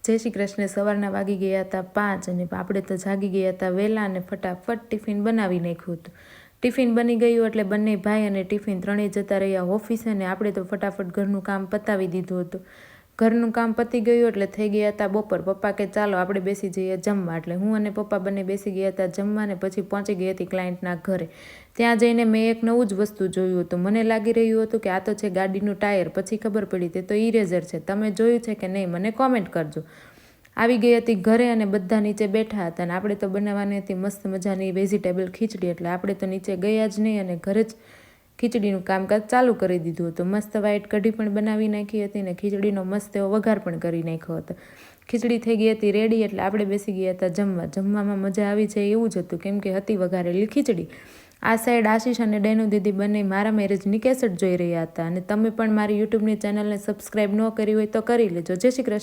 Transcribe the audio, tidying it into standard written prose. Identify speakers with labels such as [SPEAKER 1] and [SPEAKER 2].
[SPEAKER 1] જય શ્રી કૃષ્ણ. સવારના વાગી ગયા હતા 5 અને આપણે તો જાગી ગયા હતા વહેલા અને ફટાફટ ટિફિન બનાવી નાખ્યું હતું. ટિફિન બની ગયું એટલે બંને ભાઈ અને ટિફિન ત્રણેય જતા રહ્યા ઓફિસે અને આપણે તો ફટાફટ ઘરનું કામ પતાવી દીધું હતું. ઘરનું કામ પતી ગયું એટલે થઈ ગયા હતા બપોર. પપ્પા કે ચાલો આપણે બેસી જઈએ જમવા, એટલે હું અને પપ્પા બંને બેસી ગયા હતા જમવા અને પછી પહોંચી ગઈ હતી ક્લાયન્ટના ઘરે. ત્યાં જઈને મેં એક નવું જ વસ્તુ જોયું હતું. મને લાગી રહ્યું હતું કે આ તો છે ગાડીનું ટાયર, પછી ખબર પડી તે તો ઇરેઝર છે. તમે જોયું છે કે નહીં મને કોમેન્ટ કરજો. આવી ગઈ હતી ઘરે અને બધા નીચે બેઠા હતા અને આપણે તો બનાવવાની હતી મસ્ત મજાની વેજીટેબલ ખીચડી, એટલે આપણે તો નીચે ગયા જ નહીં અને ઘરે જ ખીચડીનું કામકાજ ચાલુ કરી દીધું હતું. મસ્ત વ્હાઈટ કઢી પણ બનાવી નાખી હતી અને ખીચડીનો મસ્ત એવો વઘાર પણ કરી નાખ્યો હતો. ખીચડી થઈ ગઈ હતી રેડી એટલે આપણે બેસી ગયા હતા જમવા. જમવામાં મજા આવી જાય એવું જ હતું કેમ કે હતી વઘારેલી ખીચડી. આ સાઈડ આશીષ અને ડેનુ દીદી બંને મારા મેરેજની કેસેટ જોઈ રહ્યા હતા અને તમે પણ મારી યુટ્યુબની ચેનલને સબસ્ક્રાઈબ ન કરી હોય તો કરી લેજો. જય શ્રી કૃષ્ણ.